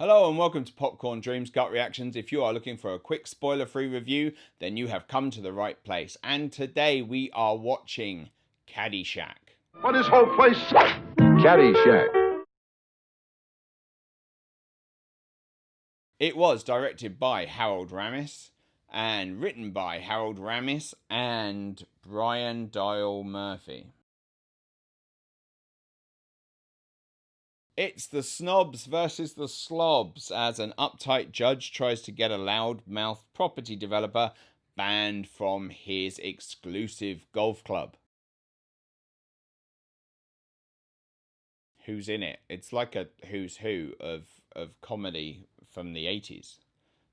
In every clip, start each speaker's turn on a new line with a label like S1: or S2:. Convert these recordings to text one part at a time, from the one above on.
S1: Hello and welcome to Popcorn Dreams Gut Reactions. If you are looking for a quick spoiler-free review, then you have come to the right place. And today we are watching Caddyshack.
S2: What is whole place? Caddyshack.
S1: It was directed by Harold Ramis and written by Harold Ramis and Brian Dial Murphy. It's the snobs versus the slobs as an uptight judge tries to get a loud-mouthed property developer banned from his exclusive golf club. Who's in it? It's like a who's who of comedy from the 80s.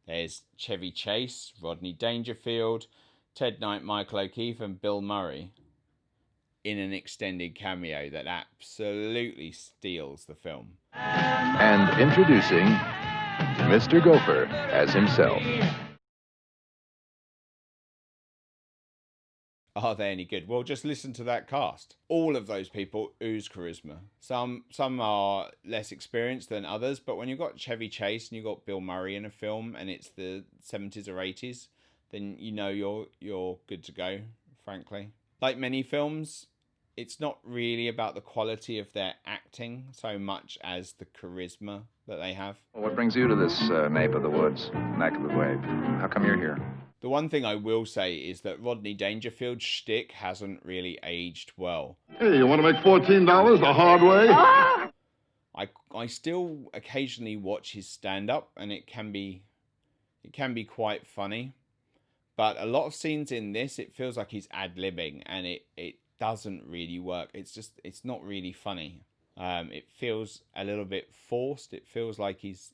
S1: There's Chevy Chase, Rodney Dangerfield, Ted Knight, Michael O'Keefe, and Bill Murray in an extended cameo that absolutely steals the film.
S2: And introducing Mr. Gopher as himself.
S1: Are they any good? Well, just listen to that cast. All of those people ooze charisma. Some are less experienced than others, but when you've got Chevy Chase and you've got Bill Murray in a film and it's the 70s or 80s, then you know you're good to go, frankly. Like many films, it's not really about the quality of their acting so much as the charisma that they have.
S2: Well, what brings you to this nape of the woods, neck of the wave? How come you're here?
S1: The one thing I will say is that Rodney Dangerfield's shtick hasn't really aged well.
S3: Hey, you want to make $14 the hard way?
S1: I still occasionally watch his stand-up, and it can be quite funny. But a lot of scenes in this, it feels like he's ad-libbing, and it doesn't really work. It's not really funny. It feels a little bit forced. It feels like he's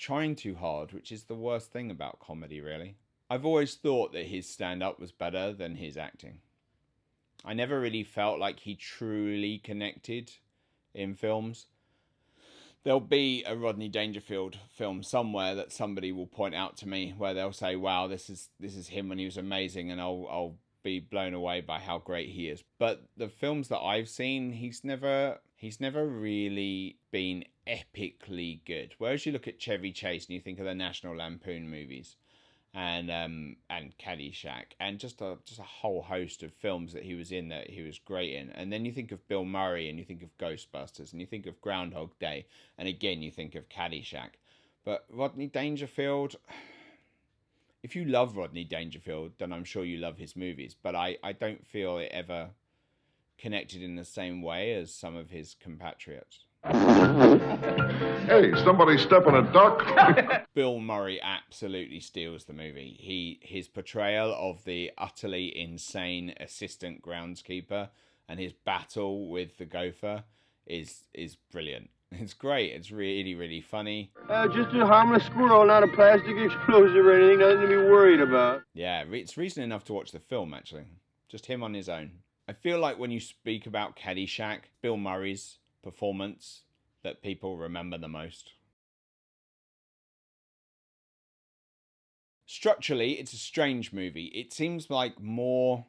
S1: trying too hard, which is the worst thing about comedy, really. I've always thought that his stand-up was better than his acting. I never really felt like he truly connected in films. There'll be a Rodney Dangerfield film somewhere that somebody will point out to me where they'll say, wow, this is him when he was amazing, and I'll be blown away by how great he is. But the films that I've seen, he's never really been epically good. Whereas you look at Chevy Chase and you think of the National Lampoon movies and Caddyshack and just a whole host of films that he was in that he was great in. And then you think of Bill Murray and you think of Ghostbusters and you think of Groundhog Day and again you think of Caddyshack. But Rodney Dangerfield, if you love Rodney Dangerfield, then I'm sure you love his movies. But I don't feel it ever connected in the same way as some of his compatriots.
S3: Hey, somebody step on a duck?
S1: Bill Murray absolutely steals the movie. His portrayal of the utterly insane assistant groundskeeper and his battle with the gopher is brilliant. It's great. It's really, really funny.
S4: Just a harmless squirrel, not a plastic explosive or anything. Nothing to be worried about.
S1: Yeah, it's reason enough to watch the film, actually. Just him on his own. I feel like when you speak about Caddyshack, Bill Murray's performance that people remember the most. Structurally, it's a strange movie. It seems more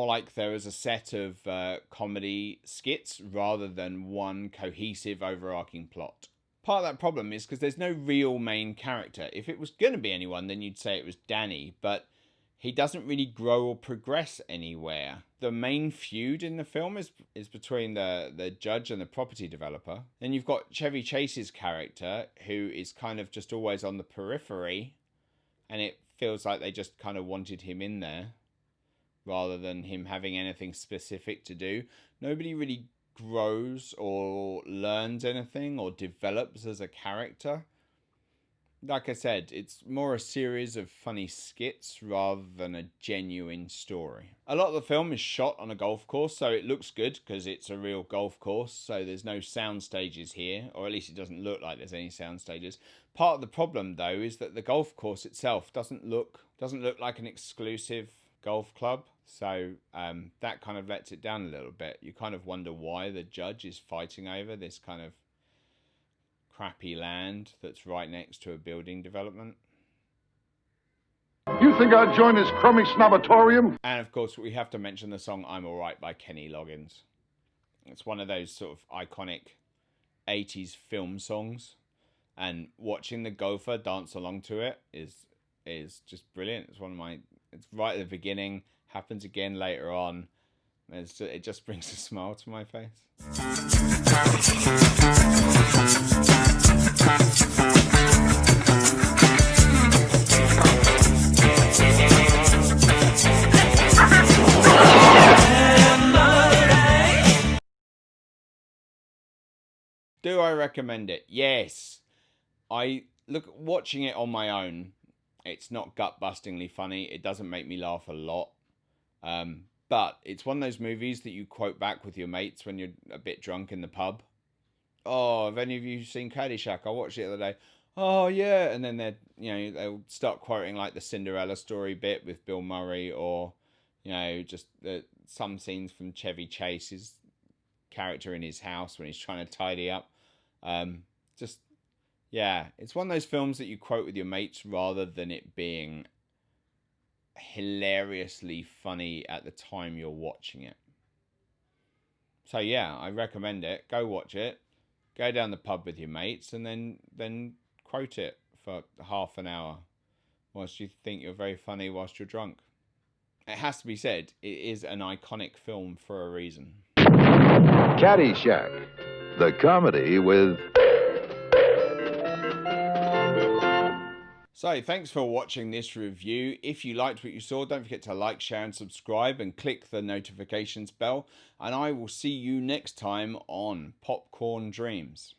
S1: like there is a set of comedy skits rather than one cohesive overarching plot. Part of that problem is because there's no real main character. If it was going to be anyone, then you'd say it was Danny, but he doesn't really grow or progress anywhere. The main feud in the film is between the judge and the property developer. Then you've got Chevy Chase's character, who is kind of just always on the periphery, and it feels like they just kind of wanted him in there rather than him having anything specific to do. Nobody really grows or learns anything or develops as a character. Like I said, it's more a series of funny skits rather than a genuine story. A lot of the film is shot on a golf course, so it looks good because it's a real golf course, so there's no sound stages here, or at least it doesn't look like there's any sound stages. Part of the problem, though, is that the golf course itself doesn't look like an exclusive golf club, so that kind of lets it down a little bit. You kind of wonder why the judge is fighting over this kind of crappy land that's right next to a building development.
S3: You think I'd join this crummy snobatorium?
S1: And of course, we have to mention the song I'm Alright by Kenny Loggins. It's one of those sort of iconic 80s film songs, and watching the gopher dance along to it is just brilliant. It's one of my, it's right at the beginning, happens again later on. It just brings a smile to my face. Do I recommend it? Yes. Watching it on my own, it's not gut-bustingly funny. It doesn't make me laugh a lot. But it's one of those movies that you quote back with your mates when you're a bit drunk in the pub. Oh, have any of you seen Caddyshack? I watched it the other day. Oh, yeah. And then they'll start quoting like the Cinderella story bit with Bill Murray, or, just some scenes from Chevy Chase's character in his house when he's trying to tidy up. It's one of those films that you quote with your mates rather than it being hilariously funny at the time you're watching it. So yeah, I recommend it. Go watch it. Go down the pub with your mates and then quote it for half an hour whilst you think you're very funny whilst you're drunk. It has to be said, it is an iconic film for a reason.
S2: Caddyshack, the comedy with...
S1: So, thanks for watching this review. If you liked what you saw, don't forget to like, share and subscribe and click the notifications bell. And I will see you next time on Popcorn Dreams.